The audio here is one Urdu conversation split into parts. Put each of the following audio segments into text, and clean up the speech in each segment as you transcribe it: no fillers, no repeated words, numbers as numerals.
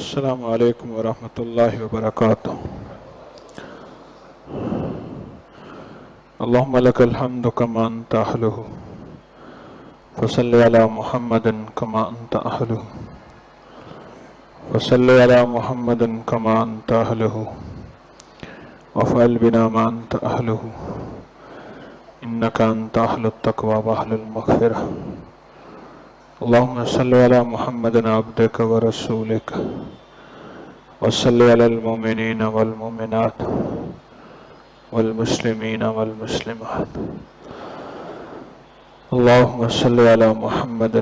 السلام علیکم ورحمۃ اللہ وبرکاتہ۔ اللہم لک الحمد کما انت اہلہ فصلی علی محمد کما انت اہلہ فصلی علی محمد کما انت اہلہ وافعل بنا ما انت اہلہ انک انت اہل التقوی واہل المغفرہ۔ اللہم صلی علی محمد عبدک ورسولک وصلی علی المؤمنین والمؤمنات والمسلمین والمسلمات۔ اللہم صلی علی محمد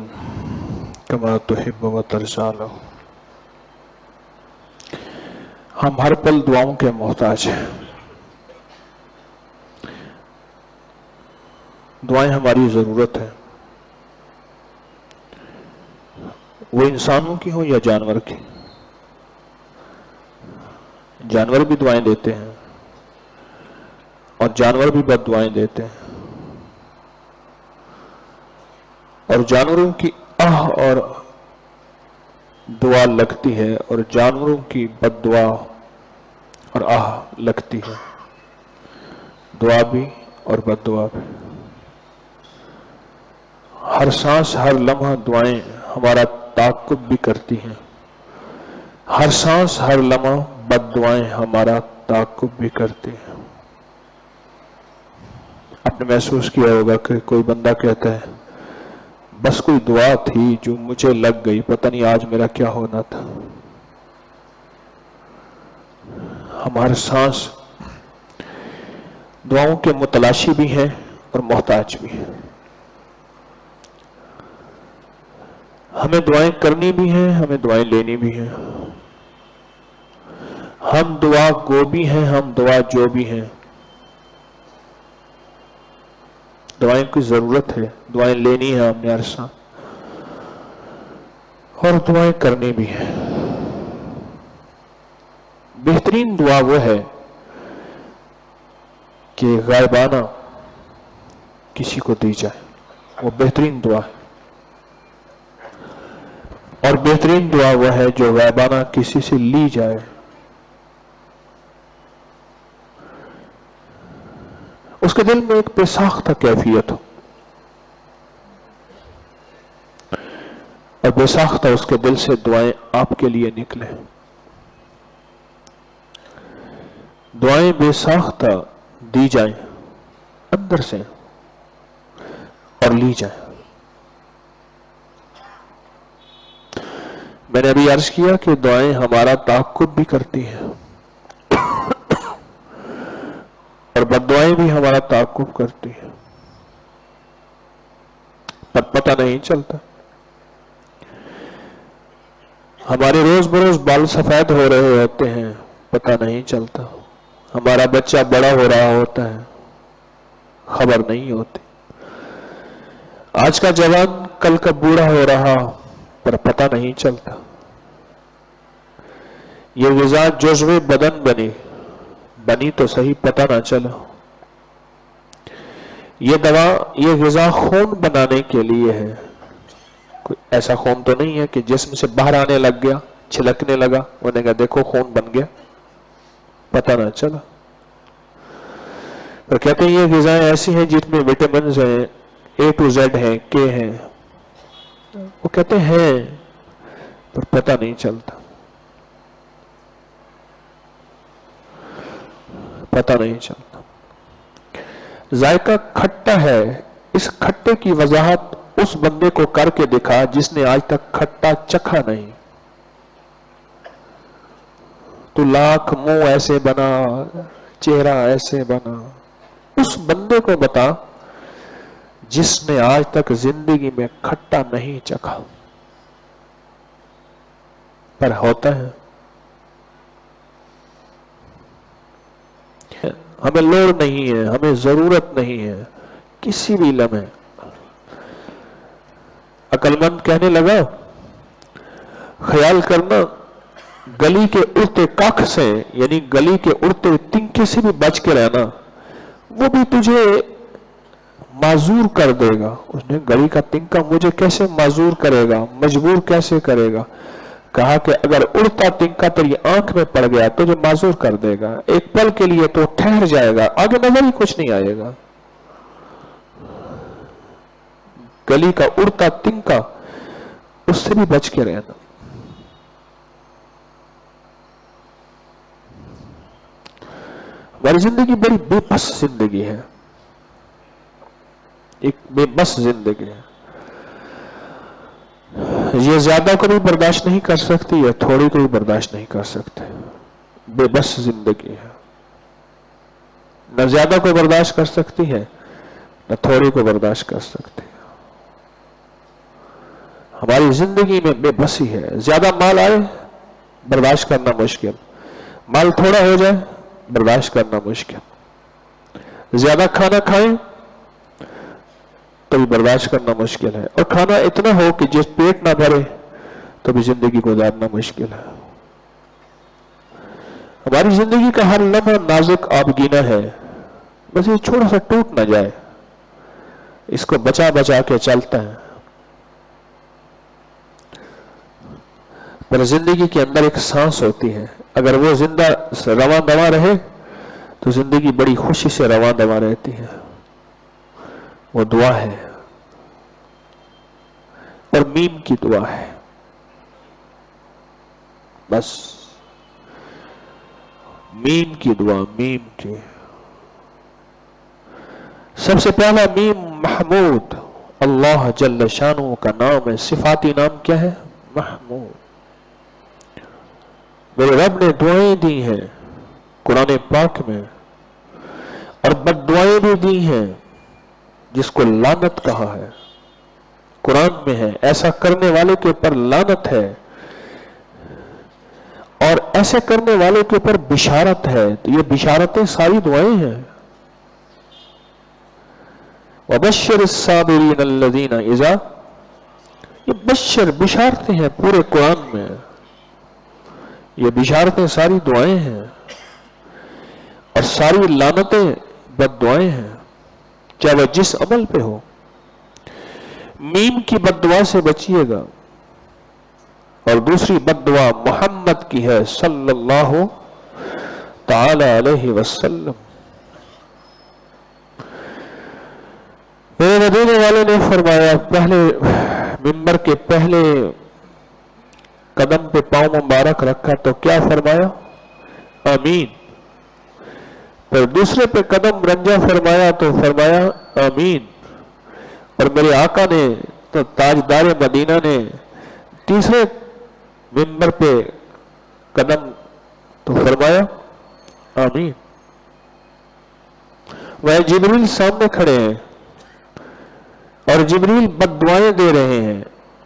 کما تحب و ترضی له۔ ہم ہر پل دعاؤں کے محتاج ہیں۔ دعائیں ہماری ضرورت ہے، وہ انسانوں کی ہوں یا جانور کی۔ جانور بھی دعائیں دیتے ہیں اور جانور بھی بد دعائیں دیتے ہیں، اور جانوروں کی آہ اور دعا لگتی ہے اور جانوروں کی بد دعا اور آہ لگتی ہے، دعا بھی اور بد دعا بھی۔ ہر سانس ہر لمحہ دعائیں ہمارا تعاقب بھی کرتی ہیں، ہر سانس ہر لمحہ بد دعائیں ہمارا تعاقب بھی کرتی ہیں۔ آپ نے محسوس کیا ہوگا کہ کوئی بندہ کہتا ہے بس کوئی دعا تھی جو مجھے لگ گئی، پتہ نہیں آج میرا کیا ہونا تھا۔ ہم ہر سانس دعاؤں کے متلاشی بھی ہیں اور محتاج بھی ہیں۔ ہمیں دعائیں کرنی بھی ہیں، ہمیں دعائیں لینی بھی ہیں۔ ہم دعا گو بھی ہیں، ہم دعا جو بھی ہیں۔ دعائیں کی ضرورت ہے، دعائیں لینی ہے ہم نے ہر سانس، اور دعائیں کرنی بھی ہیں۔ بہترین دعا وہ ہے کہ غائبانہ کسی کو دی جائے، وہ بہترین دعا ہے۔ اور بہترین دعا وہ ہے جو غائبانہ کسی سے لی جائے۔ اس کے دل میں ایک بے ساختہ کیفیت ہو، اور بے ساختہ اس کے دل سے دعائیں آپ کے لیے نکلے۔ دعائیں بے ساختہ دی جائیں اندر سے اور لی جائیں۔ میں نے ابھی عرض کیا کہ دعائیں ہمارا تعاقب بھی کرتی ہیں اور بد دعائیں بھی ہمارا تعاقب کرتی ہیں، پر پتہ نہیں چلتا۔ ہمارے روز بروز بال سفید ہو رہے ہوتے ہیں، پتہ نہیں چلتا۔ ہمارا بچہ بڑا ہو رہا ہوتا ہے، خبر نہیں ہوتی۔ آج کا جوان کل کا بوڑھا ہو رہا، پر پتہ نہیں چلتا۔ یہ غذا جزو بدن بنی تو صحیح، پتہ نہ چلا۔ یہ دوا، یہ غذا خون بنانے کے لیے ہے، کوئی ایسا خون تو نہیں ہے کہ جسم سے باہر آنے لگ گیا، چھلکنے لگا، انہوں نے کہا دیکھو خون بن گیا، پتہ نہ چلا۔ اور کہتے ہیں یہ غذائیں ایسی ہیں جن میں وٹامنز ہیں، A to Z ہیں، K ہیں، وہ کہتے ہیں پر پتہ نہیں چلتا، پتہ نہیں چلتا۔ ذائقہ کھٹا ہے، اس کھٹے کی وضاحت اس بندے کو کر کے دکھا جس نے آج تک کھٹا چکھا نہیں۔ تو لاکھ منہ ایسے بنا، چہرہ ایسے بنا، اس بندے کو بتا جس نے آج تک زندگی میں کھٹا نہیں چکھا۔ پر ہوتا ہے، ہمیں لوڑ نہیں ہے، ہمیں ضرورت نہیں ہے کسی بھی لمحے۔ عقل مند کہنے لگا خیال کرنا گلی کے اڑتے کاخ سے، یعنی گلی کے اڑتے تنکے سے بھی بچ کے رہنا، وہ بھی تجھے معذور کر دے گا۔ اس نے گلی کا تنکا مجھے کیسے معذور کرے گا، مجبور کیسے کرے گا؟ کہا کہ اگر اڑتا تنکا تیری آنکھ میں پڑ گیا تو جو معذور کر دے گا، ایک پل کے لیے تو ٹھہر جائے گا، آگے نظر ہی کچھ نہیں آئے گا۔ گلی کا اڑتا تنکا اس سے بھی بچ کے رہنا۔ ہماری زندگی بڑی بے بس زندگی ہے، ایک بے بس زندگی ہے۔ یہ زیادہ کو بھی برداشت نہیں کر سکتی، یا تھوڑی کو بھی برداشت نہیں کر سکتے، بے بس زندگی ہے۔ نہ زیادہ کو برداشت کر سکتی ہے، نہ تھوڑی کو برداشت کر سکتی ہے۔ ہماری زندگی میں بے بسی ہے۔ زیادہ مال آئے برداشت کرنا مشکل، مال تھوڑا ہو جائے برداشت کرنا مشکل، زیادہ کھانا کھائیں تو بھی برداشت کرنا مشکل ہے، اور کھانا اتنا ہو کہ جس پیٹ نہ بھرے تو بھی زندگی گزارنا مشکل ہے۔ ہماری زندگی کا ہر لمحہ نازک آبگینہ ہے، بس یہ چھوڑا سا ٹوٹ نہ جائے، اس کو بچا بچا کے چلتا ہے۔ پر زندگی کے اندر ایک سانس ہوتی ہے، اگر وہ زندہ رواں دواں رہے تو زندگی بڑی خوشی سے رواں دواں رہتی ہے، وہ دعا ہے، اور میم کی دعا ہے۔ بس میم کی دعا، میم کی سب سے پہلا میم محمود، اللہ جل شانہ کا نام ہے، صفاتی نام کیا ہے؟ محمود۔ میرے رب نے دعائیں دی ہیں قرآن پاک میں، اور بد دعائیں بھی دی ہیں جس کو لعنت کہا ہے، قرآن میں ہے، ایسا کرنے والے کے اوپر لعنت ہے، اور ایسے کرنے والے کے اوپر بشارت ہے۔ تو یہ بشارتیں ساری دعائیں ہیں۔ وَبَشِّرِ الصَّابِرِينَ الَّذِينَ إِذَا، یہ بشارتیں ہیں پورے قرآن میں، یہ بشارتیں ساری دعائیں ہیں، اور ساری لعنتیں بد دعائیں ہیں، چاہے وہ جس عمل پہ ہو۔ میم کی بد دعا سے بچیے گا، اور دوسری بد دعا محمد کی ہے صلی اللہ تعالی علیہ وسلم۔ میرے مدینے والے نے فرمایا، پہلے ممبر کے پہلے قدم پہ پاؤں مبارک رکھا تو کیا فرمایا؟ آمین۔ پھر دوسرے پہ قدم رنجا فرمایا تو فرمایا آمین۔ اور میرے آقا نے تو تاجدار مدینہ نے تیسرے ممبر پہ قدم تو فرمایا آمین۔ وہ جبریل سامنے کھڑے ہیں، اور جبریل بد دعائیں دے رہے ہیں،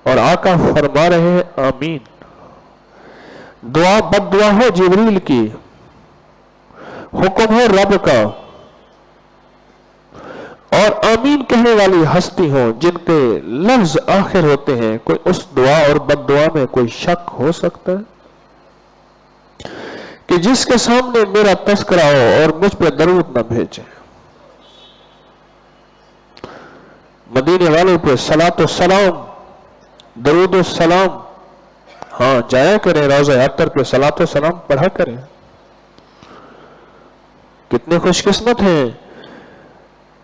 اور آقا فرما رہے ہیں آمین۔ دعا بد دعا ہو جبریل کی، حکم ہو رب کا، اور آمین کہنے والی ہستی ہو جن کے لفظ آخر ہوتے ہیں، کوئی اس دعا اور بد دعا میں کوئی شک ہو سکتا ہے کہ جس کے سامنے میرا تذکرہ ہو اور مجھ پہ درود نہ بھیجے؟ مدینے والے پہ صلاۃ و سلام، درود و سلام، ہاں جایا کریں روضہ اطہر پہ صلاۃ و سلام پڑھا کریں۔ کتنے خوش قسمت ہیں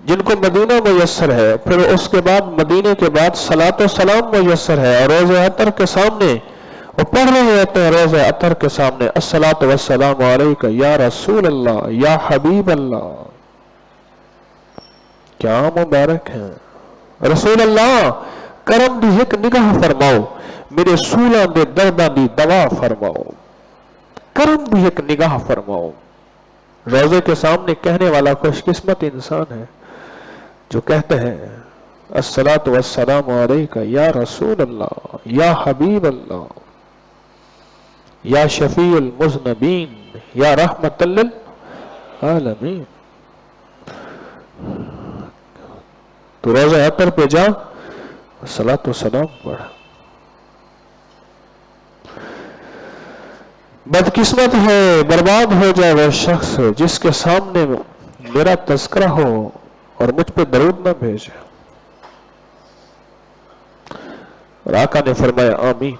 جن کو مدینہ میسر ہے، پھر اس کے بعد مدینے کے بعد صلاۃ و سلام میسر ہے، اور روضہ اطہر کے سامنے وہ پڑھ رہے ہوتے ہیں، روضہ اطہر کے سامنے الصلاۃ والسلام علیک یا رسول اللہ یا حبیب اللہ۔ کیا مبارک ہے رسول اللہ، کرم دی ایک نگاہ فرماؤ، میرے سولاں دے درداں دی دوا فرماؤ، کرم دی ایک نگاہ فرماؤ۔ روضے کے سامنے کہنے والا خوش قسمت انسان ہے جو کہتے ہیں الصلاۃ والسلام علیک یا رسول اللہ یا حبیب اللہ یا شفیع المذنبین یا رحمت للعالمین۔ تو روضہ اطہر پہ جا، صلاۃ و سلام پڑھ۔ بدقسمت ہے، برباد ہو جائے وہ شخص جس کے سامنے میرا تذکرہ ہو اور مجھ پہ درود نہ بھیجے۔ اور آقا نے فرمایا آمین۔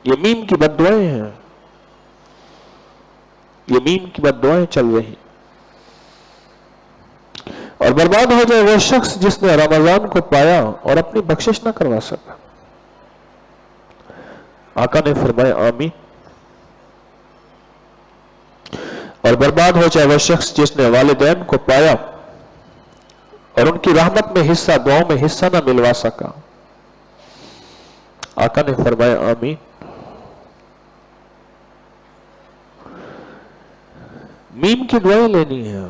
یہ میم کی بد دعائیں ہیں، یہ میم کی بد دعائیں چل رہی. اور برباد ہو جائے وہ شخص جس نے رمضان کو پایا اور اپنی بخشش نہ کروا سکا. آقا نے فرمایا آمین. اور برباد ہو جائے وہ شخص جس نے والدین کو پایا اور ان کی رحمت میں حصہ، دعاؤں میں حصہ نہ ملوا سکا. آقا نے فرمایا آمین. میم کی دعائیں لینی ہے.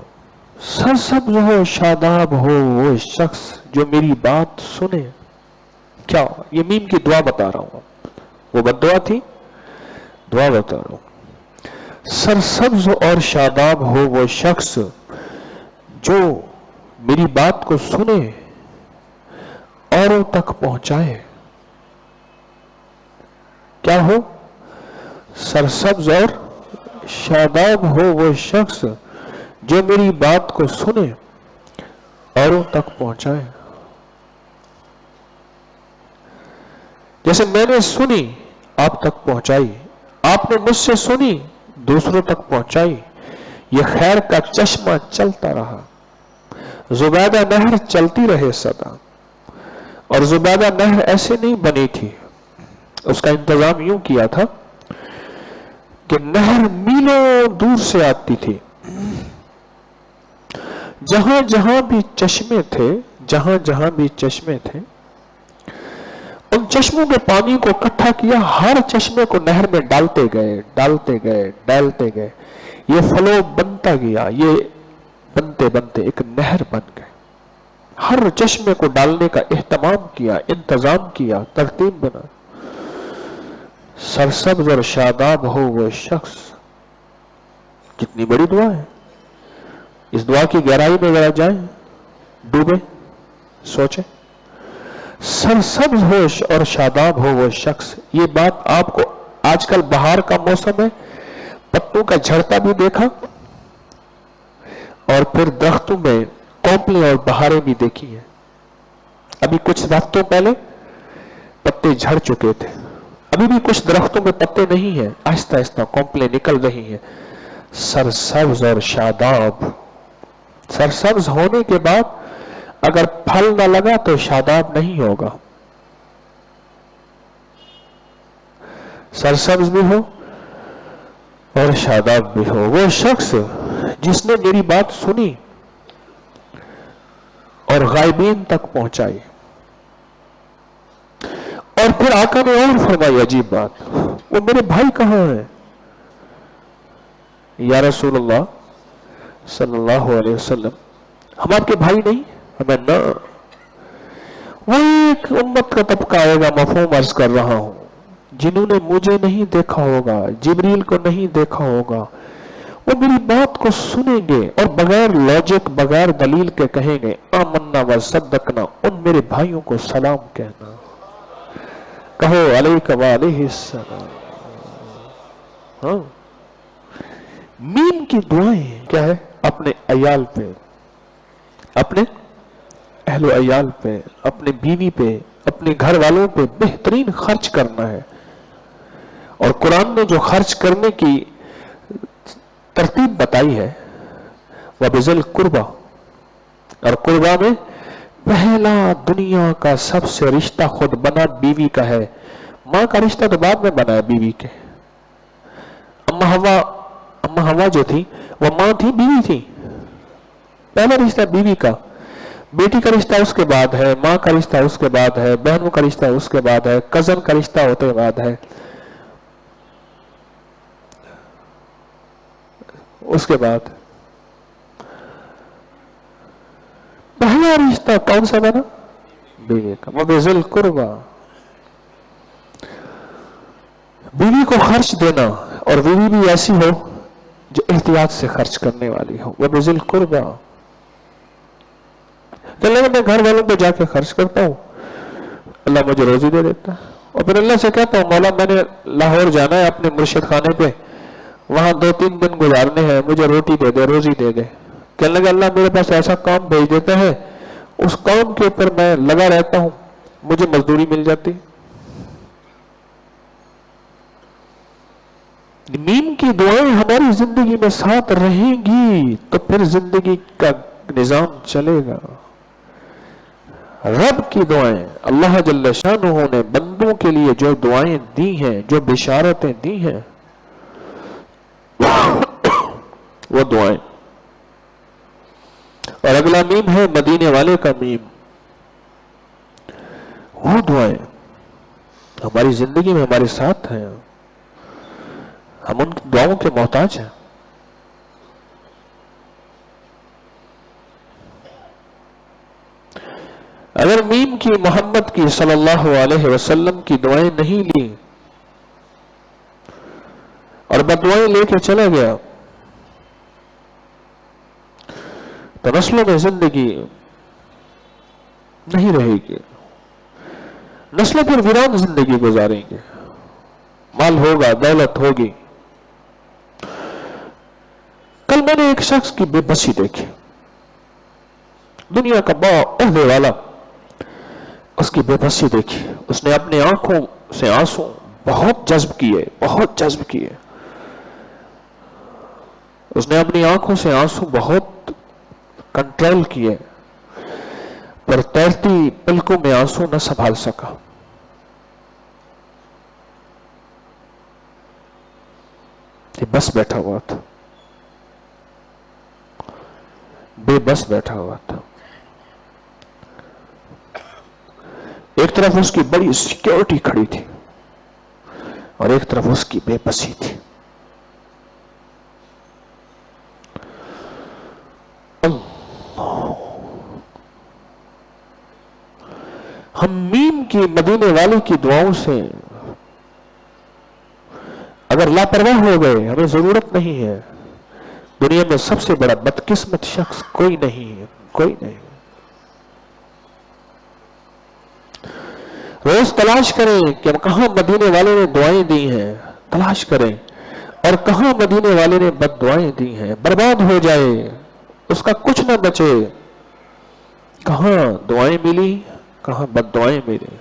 سرسبز ہو شاداب ہو وہ شخص جو میری بات سنے. کیا یہ میم کی دعا بتا رہا ہوں، وہ بد دعا تھی، دعا بتا رہا ہوں. سرسبز اور شاداب ہو وہ شخص جو میری بات کو سنے، اوروں تک پہنچائے. کیا ہو؟ سرسبز اور شاداب ہو وہ شخص جو میری بات کو سنے، اوروں تک پہنچائے. جیسے میں نے سنی آپ تک پہنچائی، آپ نے مجھ سے سنی دوسروں تک پہنچائی. یہ خیر کا چشمہ چلتا رہا، زبیدہ نہر چلتی رہے سدا. اور زبیدہ نہر ایسے نہیں بنی تھی، اس کا انتظام یوں کیا تھا کہ نہر میلوں دور سے آتی تھی. جہاں جہاں بھی چشمے تھے، جہاں جہاں بھی چشمے تھے، ان چشموں کے پانی کو اکٹھا کیا، ہر چشمے کو نہر میں ڈالتے گئے ڈالتے گئے ڈالتے گئے. یہ فلو بنتا گیا، یہ بنتے بنتے ایک نہر بن گئے. ہر چشمے کو ڈالنے کا اہتمام کیا، انتظام کیا، ترتیب بنا. سرسبز اور شاداب ہو وہ شخص. کتنی بڑی دعا ہے. اس دعا کی گہرائی میں ذرا جائیں، ڈوبے، سوچیں. سرسبز ہو اور شاداب ہو وہ شخص. یہ بات آپ کو آج کل بہار کا موسم ہے، پتوں کا جھڑتا بھی دیکھا، اور پھر درختوں میں کونپلیں اور بہاریں بھی دیکھی ہیں. ابھی کچھ ہفتوں پہلے پتے جھڑ چکے تھے، ابھی بھی کچھ درختوں میں پتے نہیں ہیں، آہستہ آہستہ کونپلیں نکل رہی ہیں. سرسبز اور شاداب. سرسبز ہونے کے بعد اگر پھل نہ لگا تو شاداب نہیں ہوگا. سرسبز بھی ہو اور شاداب بھی ہو وہ شخص جس نے میری بات سنی اور غائبین تک پہنچائی. اور پھر آقا نے اور فرمائی عجیب بات، وہ میرے بھائی کہاں ہیں؟ یا رسول اللہ صلی اللہ علیہ وسلم، ہم آپ کے بھائی نہیں؟ ہمیں نہ. وہ ایک امت کا طبقہ آئے گا، مفہوم عرض کر رہا ہوں، جنہوں نے مجھے نہیں دیکھا ہوگا، جبریل کو نہیں دیکھا ہوگا، وہ میری بات کو سنیں گے اور بغیر لاجک، بغیر دلیل کے کہیں گے آمنا و صدقنا. ان میرے بھائیوں کو سلام کہنا. کہو علیک وعلیہ السلام. ہاں، میم کی دعائیں کیا ہے؟ اپنے عیال پہ، اپنے اہل و عیال پہ، اپنے بیوی پہ، اپنے گھر والوں پہ بہترین خرچ کرنا ہے. اور قرآن نے جو خرچ کرنے کی ترتیب بتائی ہے وَبِذِل قُرْبَى، اور قربا میں پہلا دنیا کا سب سے رشتہ خود بنا بیوی کا ہے. ماں کا رشتہ تو بعد میں بنا ہے بیوی کے. اما ہوا جو تھی وہ ماں تھی، بیوی تھی. پہلا رشتہ بیوی کا. بیٹی کا رشتہ اس کے بعد ہے، ماں کا رشتہ اس کے بعد ہے، بہنوں کا رشتہ اس کے بعد ہے، کزن کا رشتہ ہوتے بعد ہے، اس کے بعد پہلا رشتہ کون سا بنا؟ بیوی کا. وَبِذِل قُرْبَى. بیوی کو خرچ دینا، اور بیوی بھی ایسی ہو جو احتیاط سے خرچ کرنے والی ہو. وَبِذِل قُرْبَى. چلے میں گھر والوں پہ جا کے خرچ کرتا ہوں، اللہ مجھے روزی دے دیتا ہے. اور پھر اللہ سے کہتا ہوں مولا میں نے لاہور جانا ہے اپنے مرشد خانے پہ، وہاں 2-3 دن گزارنے ہیں، مجھے روٹی دے دے، روزی دے دے. کہنے لگا اللہ میرے پاس ایسا کام بھیج دیتا ہے، اس کام کے اوپر میں لگا رہتا ہوں، مجھے مزدوری مل جاتی. میم کی دعائیں ہماری زندگی میں ساتھ رہیں گی تو پھر زندگی کا نظام چلے گا. رب کی دعائیں، اللہ جل شانہ نے بندوں کے لیے جو دعائیں دی ہیں، جو بشارتیں دی ہیں، وہ دعائیں. اور اگلا میم ہے مدینے والے کا میم. وہ دعائیں ہماری زندگی میں ہمارے ساتھ ہیں، ہم ان دعاؤں کے محتاج ہیں. اگر میم کی محمد کی صلی اللہ علیہ وسلم کی دعائیں نہیں لی اور بددعائیں لے کے چلا گیا تو نسلوں میں زندگی نہیں رہے گی. نسلیں پھر ویران زندگی گزاریں گے. مال ہوگا، دولت ہوگی. کل میں نے ایک شخص کی بے بسی دیکھی، دنیا کا بڑا عہدے والا، اس کی بے بسی دیکھی. اس نے اپنی آنکھوں سے آنسو بہت جذب کیے، بہت جذب کیے. اس نے اپنی آنکھوں سے آنسو بہت کنٹرول کیے، پر تیرتی پلکوں میں آنسو نہ سنبھال سکا. یہ بس بیٹھا ہوا تھا، بے بس بیٹھا ہوا تھا. ایک طرف اس کی بڑی سیکیورٹی کھڑی تھی اور ایک طرف اس کی بے بسی تھی. ہم میم کی مدینے والے کی دعاؤں سے اگر لاپرواہ ہو گئے، ہمیں ضرورت نہیں ہے. دنیا میں سب سے بڑا بدقسمت شخص کوئی نہیں ہے، کوئی نہیں. روز تلاش کریں کہ کہاں مدینے والے نے دعائیں دی ہیں، تلاش کریں، اور کہاں مدینے والے نے بد دعائیں دی ہیں. برباد ہو جائے، اس کا کچھ نہ بچے. کہاں دعائیں ملی، کہاں بد دعائیں ملی.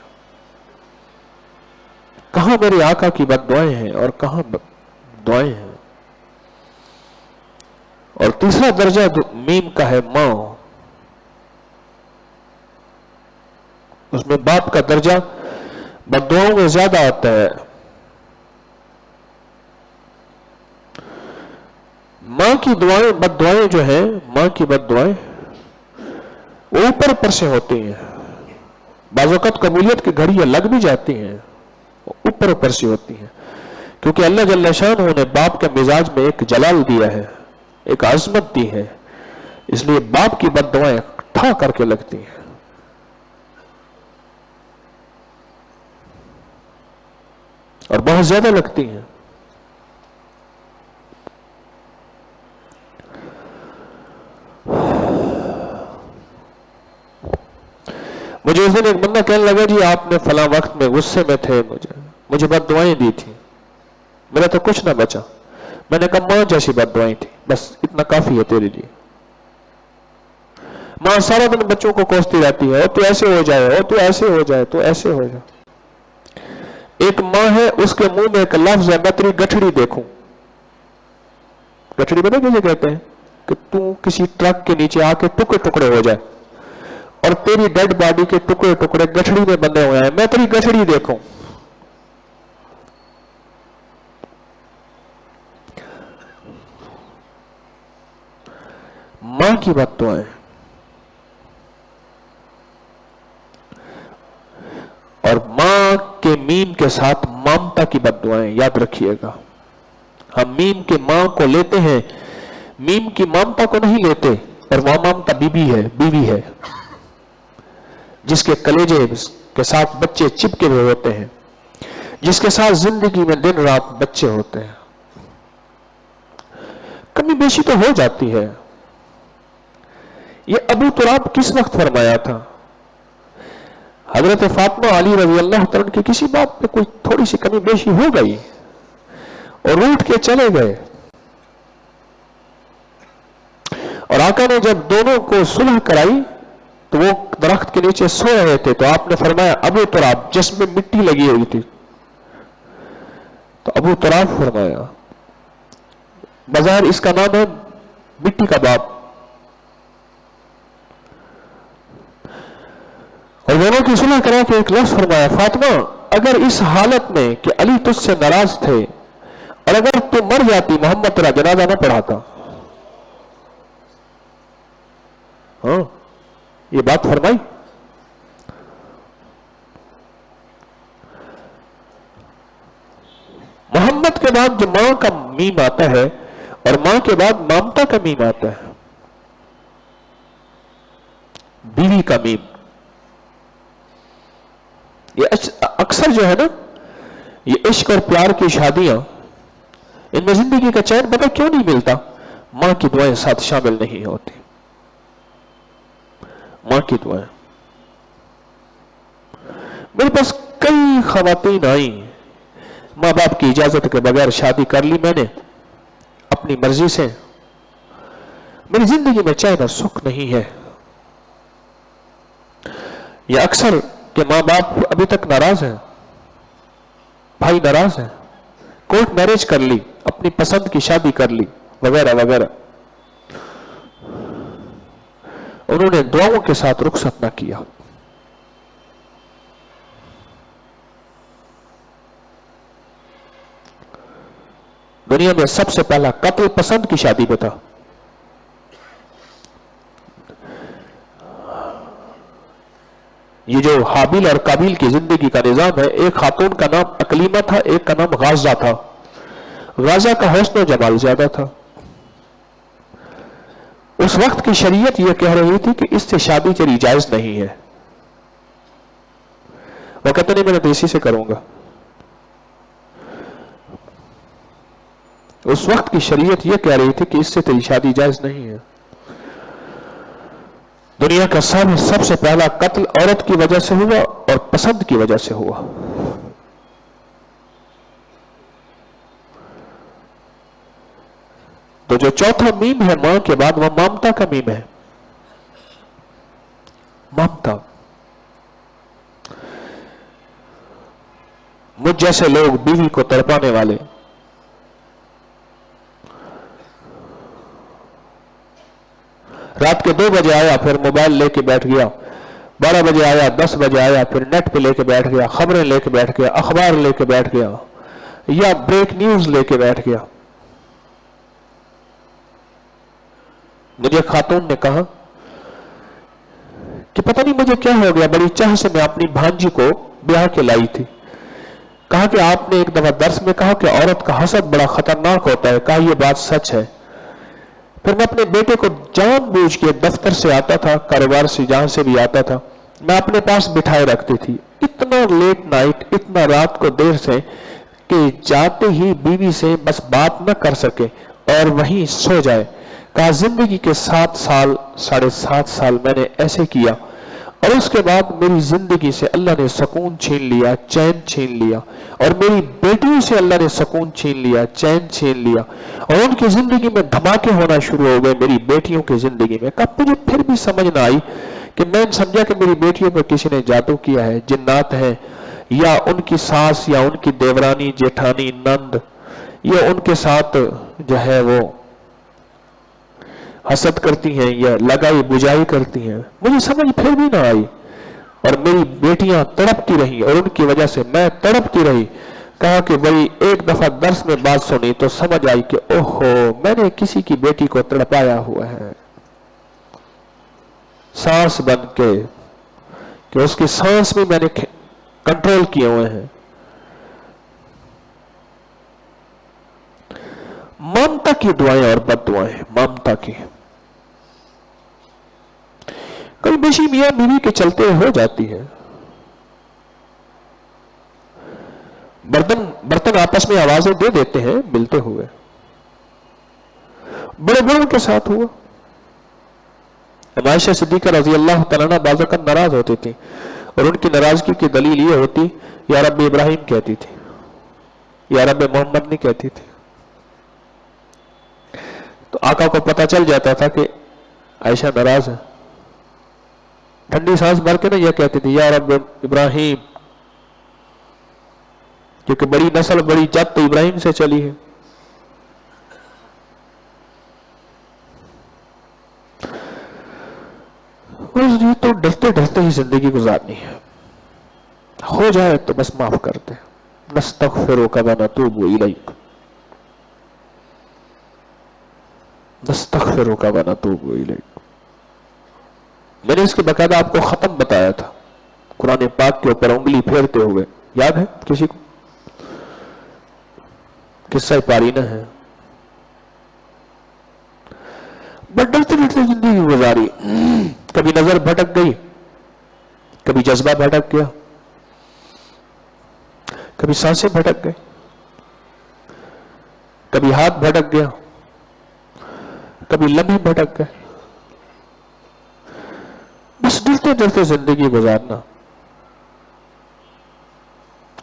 کہاں میرے آقا کی بد دعائیں ہیں اور کہاں دعائیں ہیں. اور تیسرا درجہ میم کا ہے ماں. اس میں باپ کا درجہ بد دعاؤں میں زیادہ آتا ہے. ماں کی دعائیں، بد دعائیں جو ہیں، ماں کی بد دعائیں وہ اوپر اوپر سے ہوتی ہیں. بعض اوقات قبولیت کی گھڑیاں لگ بھی جاتی ہیں، اوپر اوپر سے ہوتی ہیں. کیونکہ اللہ جل شانہ نے باپ کے مزاج میں ایک جلال دیا ہے، ایک عظمت دی ہے. اس لیے باپ کی بد دعائیں ٹھا کر کے لگتی ہیں اور بہت زیادہ لگتی ہیں. مجھے اس دن ایک بندہ کہنے لگا جی آپ نے فلاں وقت میں غصے میں تھے، مجھے بد دعائیں دی تھی، میرا تو کچھ نہ بچا. میں نے کہا ماں جیسی بد دعائیں تھی، بس اتنا کافی ہے تیرے لیے. ماں سارا دن بچوں کو کوستی رہتی ہے، اور تو ایسے ہو جائے، اور تو ایسے ہو جائے، تو ایسے ہو جائے. ایک ماں ہے، اس کے منہ میں ایک لفظ ہے، میں تیری گٹھڑی دیکھوں. گٹھڑی پتہ کیسے کہتے ہیں؟ کہ تو کسی ٹرک کے نیچے آ کے ٹکڑے ٹکڑے ہو جائے اور تیری ڈیڈ باڈی کے ٹکڑے ٹکڑے گٹھڑی میں بندے ہوئے ہیں، میں تیری گٹھڑی دیکھوں. ماں کی بد دعائیں. اور ماں کے میم کے ساتھ مامتا کی بد دعائیں، یاد رکھیے گا. ہم میم کے ماں کو لیتے ہیں، میم کی مامتا کو نہیں لیتے. اور وہ مامتا بیوی ہے جس کے کلیجے کے ساتھ بچے چپکے ہوئے ہوتے ہیں، جس کے ساتھ زندگی میں دن رات بچے ہوتے ہیں. کمی بیشی تو ہو جاتی ہے. یہ ابو تراب کس وقت فرمایا تھا؟ حضرت فاطمہ علی رضی اللہ تعالیٰ کی کسی بات پہ کوئی تھوڑی سی کمی بیشی ہو گئی اور روٹ کے چلے گئے. اور آقا نے جب دونوں کو صلح کرائی تو وہ درخت کے نیچے سو رہے تھے، تو آپ نے فرمایا ابو تراب، جس میں مٹی لگی ہوئی تھی. تو ابو تراب فرمایا بظاہر اس کا نام ہے مٹی کا باپ، اور دونوں کی صلح کرا کے ایک لفظ فرمایا، فاطمہ اگر اس حالت میں کہ علی تجھ سے ناراض تھے اور اگر تو مر جاتی محمد تیرا جنازہ نہ پڑھاتا. ہاں یہ بات فرمائی. محمد کے بعد جو ماں کا میم آتا ہے اور ماں کے بعد مامتا کا میم آتا ہے، بیوی کا میم. یہ اکثر جو ہے نا یہ عشق اور پیار کی شادیاں، ان میں زندگی کا چین پتہ کیوں نہیں ملتا؟ ماں کی دعائیں ساتھ شامل نہیں ہوتی. ماں کی دعائیں. میرے پاس کئی خواتین آئیں، ماں باپ کی اجازت کے بغیر شادی کر لی میں نے اپنی مرضی سے، میری زندگی میں چین اور سکھ نہیں ہے. یا اکثر کہ ماں باپ ابھی تک ناراض ہیں، بھائی ناراض ہیں، کورٹ میرج کر لی، اپنی پسند کی شادی کر لی وغیرہ وغیرہ، انہوں نے دعاؤں کے ساتھ رخصت نہ کیا. دنیا میں سب سے پہلا قتل پسند کی شادی پہ تھا. یہ جو حابیل اور قابیل کی زندگی کا نظام ہے، ایک خاتون کا نام اکلیمہ تھا، ایک کا نام غازہ تھا. غازہ کا حسن و جمال زیادہ تھا. اس وقت کی شریعت یہ کہہ رہی تھی کہ اس سے شادی تیری جائز نہیں ہے. وہ کہتے نہیں میں تو اسی سے کروں گا. اس وقت کی شریعت یہ کہہ رہی تھی کہ اس سے تیری شادی جائز نہیں ہے. دنیا کا سب سے پہلا قتل عورت کی وجہ سے ہوا اور پسند کی وجہ سے ہوا. تو جو چوتھا میم ہے ماں کے بعد، وہ مامتا کا میم ہے. مامتا. مجھ جیسے لوگ بیوی کو تڑپانے والے، رات کے 2 بجے آیا پھر موبائل لے کے بیٹھ گیا، 12 بجے آیا، 10 بجے آیا پھر نیٹ پہ لے کے بیٹھ گیا، خبریں لے کے بیٹھ گیا، اخبار لے کے بیٹھ گیا، یا بریک نیوز لے کے بیٹھ گیا. مجھے خاتون نے کہا کہ پتہ نہیں مجھے کیا ہو گیا، بڑی چاہ سے میں اپنی بھانجی کو بیاہ کے لائی تھی. کہا کہ آپ نے ایک دفعہ درس میں کہا کہ عورت کا حسد بڑا خطرناک ہوتا ہے. کہا یہ بات سچ ہے. پھر میں اپنے بیٹے کو جان بوجھ کے دفتر سے آتا تھا، کاروبار سے جہاں سے بھی آتا تھا، میں اپنے پاس بٹھائے رکھتی تھی. اتنا لیٹ نائٹ، اتنا رات کو دیر سے کہ جاتے ہی بیوی سے بس بات نہ کر سکے اور وہیں سو جائے. کہا زندگی کے 7 سال 7.5 سال میں نے ایسے کیا، اور اس کے بعد میری زندگی سے اللہ نے سکون چھین لیا، چین چھین لیا، اور میری بیٹیوں سے اللہ نے سکون چھین لیا، چین چھین لیا، اور ان کی زندگی میں دھماکے ہونا شروع ہو گئے میری بیٹیوں کی زندگی میں. کب مجھے پھر بھی سمجھ نہ آئی کہ میں سمجھا کہ میری بیٹیوں پر کسی نے جادو کیا ہے، جنات ہیں، یا ان کی ساس یا ان کی دیورانی جیٹھانی نند یا ان کے ساتھ جو ہے وہ حسد کرتی ہیں یا لگائی بجائی کرتی ہیں. مجھے سمجھ پھر بھی نہ آئی، اور میری بیٹیاں تڑپتی رہی اور ان کی وجہ سے میں تڑپتی رہی. کہا کہ بھئی ایک دفعہ درس میں بات سنی تو سمجھ آئی کہ اوہو میں نے کسی کی بیٹی کو تڑپایا ہوا ہے، سانس بن کے، کہ اس کی سانس بھی میں نے کنٹرول کیے ہوئے ہیں. مامتا کی دعائیں اور بد دعائیں. مامتا کی کئی بیشی میاں بیوی کے چلتے ہو جاتی ہے. برتن آپس میں آوازیں دے دیتے ہیں ملتے ہوئے. بڑے بڑوں کے ساتھ ہوا. عائشہ صدیقہ رضی اللہ تعالیٰ عنہ بعض اوقات ناراض ہوتی تھی، اور ان کی ناراضگی کی دلیل یہ ہوتی یا رب ابراہیم کہتی تھی، یا رب محمد نہیں کہتی تھی. تو آقا کو پتا چل جاتا تھا کہ عائشہ ناراض ہے. ٹھنڈی سانس بھر کے نا یہ کہتی تھی یا رب ابراہیم، کیونکہ بڑی نسل بڑی جد تو ابراہیم سے چلی ہے. بس یہ تو ڈرتے ڈرتے ہی زندگی گزارنی ہے. ہو جائے تو بس معاف کر دے. نستغفرک ونتوب الیک. نستغفرک ونتوب الیک. میں نے اس کے باقاعدہ آپ کو ختم بتایا تھا قرآن پاک کے اوپر انگلی پھیرتے ہوئے. یاد ہے کسی کو؟ قصہ پارینہ ہے. بٹ ڈرتے ڈرتے زندگی گزاری. کبھی نظر بھٹک گئی, کبھی جذبہ بھٹک گیا, کبھی سانسیں بھٹک گئی, کبھی ہاتھ بھٹک گیا, کبھی لمحے بھٹک گئے. بس ڈرتے ڈرتے زندگی گزارنا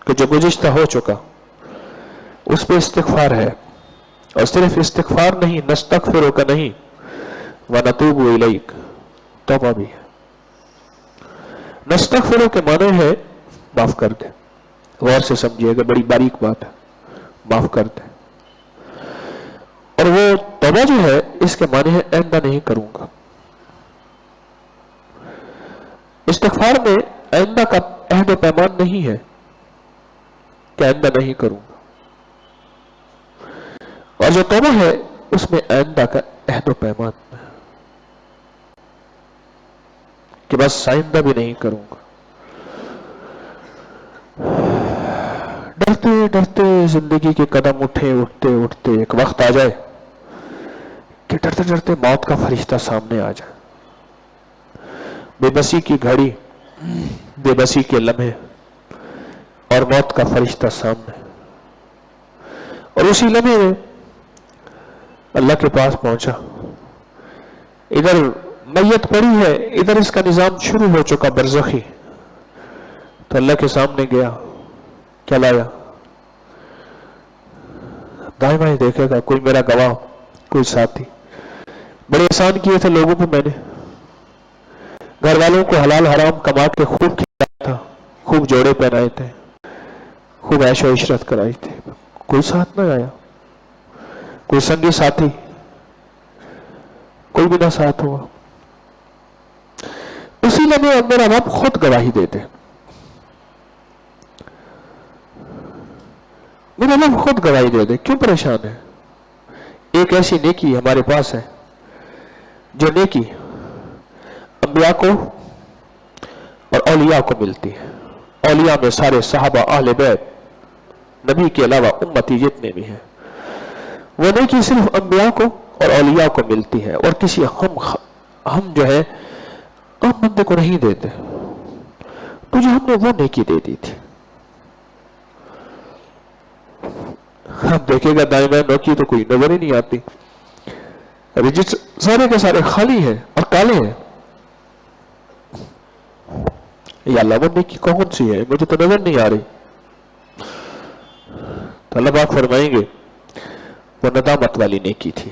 کہ جو گزشتہ ہو چکا اس پہ استغفار ہے. اور صرف استغفار نہیں, نستغفرک نہیں, ونتوب الیک, توبہ بھی ہے. نستغفرک کے معنی ہے معاف کر دے. غور سے سمجھیے گا, بڑی باریک بات ہے. معاف کر دے. اور وہ توبہ جو ہے اس کے معنی ہے آئندہ نہیں کروں گا. استغفار میں آئندہ کا عہد و پیمان نہیں ہے کہ آئندہ نہیں کروں گا, اور جو توبہ ہے اس میں آئندہ کا عہد و پیمان ہے کہ بس آئندہ بھی نہیں کروں گا. ڈرتے ڈرتے زندگی کے قدم اٹھے اٹھتے اٹھتے ایک وقت آ جائے کہ ڈرتے ڈرتے موت کا فرشتہ سامنے آ جائے. بے بسی کی گھڑی, بے بسی کے لمحے, اور موت کا فرشتہ سامنے. اور اسی لمحے میں اللہ کے پاس پہنچا. ادھر میت پڑی ہے, ادھر اس کا نظام شروع ہو چکا برزخی. تو اللہ کے سامنے گیا, کیا لایا؟ دائیں بائیں دیکھے گا, کوئی میرا گواہ, کوئی ساتھی. بڑے احسان کیے تھے لوگوں پہ میں نے, گھر والوں کو حلال حرام کما کے خوب کھلایا تھا, خوب جوڑے پہنائے تھے, خوب عیش و عشرت کرائی تھی. کوئی ساتھ نہ آیا, کوئی سنگی ساتھی, کوئی بھی نہ ساتھ ہوا. اسی لمحے میرا رب خود گواہی دیتے. میرا رب خود گواہی دے دے. کیوں پریشان ہے؟ ایک ایسی نیکی ہمارے پاس ہے جو نیکی انبیاء کو اور اولیاء کو ملتی ہے. اولیاء میں سارے صحابہ, اہل بیت, نبی کے علاوہ امتی جتنے بھی ہیں, وہ نیکی صرف انبیاء کو اور اولیاء کو ملتی ہے, اور کسی ہم جو ہے عام بندے کو نہیں دیتے. تجھے ہم نے وہ نیکی دے دی تھی. ہم دیکھے گا دائیں بائیں نوکی تو کوئی نظر ہی نہیں آتی, رجسٹر سارے کے سارے خالی ہیں اور کالے ہیں. یا اللہ وہ نیکی کون سی ہے, مجھے تو نظر نہیں آ رہی. تو اللہ پاک فرمائیں گے وہ ندامت والی نیکی تھی,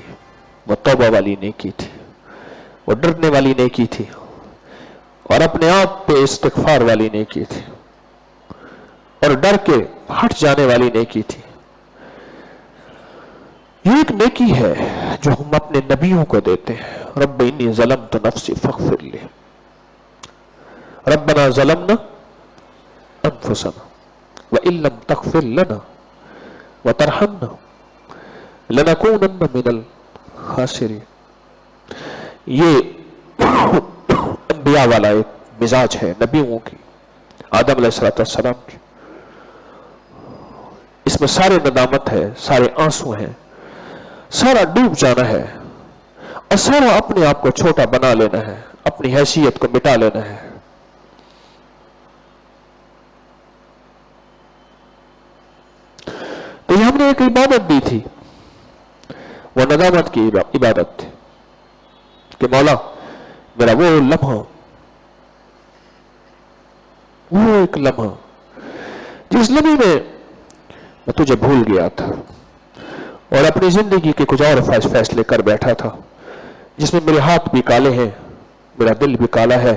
وہ توبہ والی نیکی تھی, وہ ڈرنے والی نیکی تھی, اور اپنے آپ پہ استغفار والی نیکی تھی, اور ڈر کے ہٹ جانے والی نیکی تھی. یہ ایک نیکی ہے جو ہم اپنے نبیوں کو دیتے ہیں. رب انی ظلمت نفسی فاغفر لی, ربنا ظلمنا انفسنا وان لم تغفر لنا وترحمنا لنکونن من الخاسرین. یہ انبیاء والا ایک مزاج ہے نبیوں کی, آدم علیہ السلام کی. اس میں سارے ندامت ہے, سارے آنسو ہیں, سارا ڈوب جانا ہے, اور سارا اپنے آپ کو چھوٹا بنا لینا ہے, اپنی حیثیت کو مٹا لینا ہے. تو یہ ہم نے ایک عبادت دی تھی, وہ ندامت کی عبادت تھی کہ مولا میرا وہ لمحہ, وہ ایک لمحہ جس لمحے میں تجھے بھول گیا تھا اور اپنی زندگی کے کچھ اور فیصلے کر بیٹھا تھا, جس میں میرے ہاتھ بھی کالے ہیں, میرا دل بھی کالا ہے,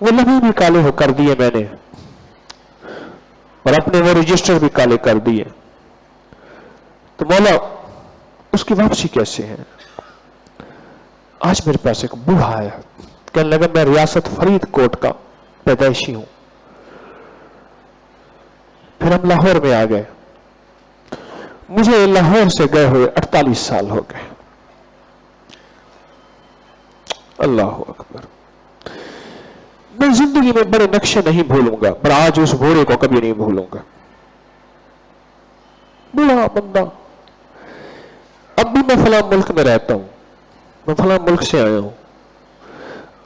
وہ لمحے بھی کالے ہو کر دیے میں نے, اور اپنے وہ رجسٹر بھی کالے کر دیے. تو مولا اس کی واپسی کیسے ہے؟ آج میرے پاس ایک بوڑھا آیا, کہنے لگا میں ریاست فرید کوٹ کا پیدائشی ہوں. پھر ہم لاہور میں آ گئے. مجھے لاہور سے گئے ہوئے 48 سال ہو گئے. اللہ اکبر. میں زندگی میں بڑے نقشے نہیں بھولوں گا، پر آج اس گھوڑے کو کبھی نہیں بھولوں گا. بڑا بندہ. اب بھی میں فلاں ملک میں رہتا ہوں، میں فلاں ملک سے آیا ہوں.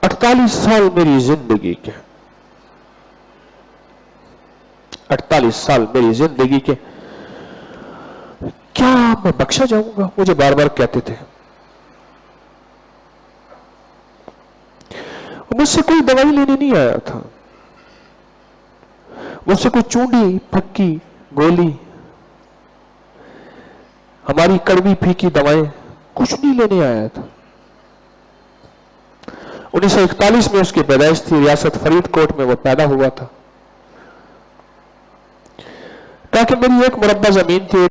48 سال میری زندگی کے، 48 سال میری زندگی کے، کیا میں بخشا جاؤں گا؟ مجھے بار بار کہتے تھے. مجھ سے کوئی دوائی لینے نہیں آیا تھا، مجھ سے کوئی چونڈی پھکی گولی، ہماری کڑوی پھیکی دوائیں کچھ نہیں لینے آیا تھا. 1941 میں اس کی پیدائش تھی، ریاست فرید کوٹ میں وہ پیدا ہوا تھا. تاکہ میری ایک مربع زمین تھی،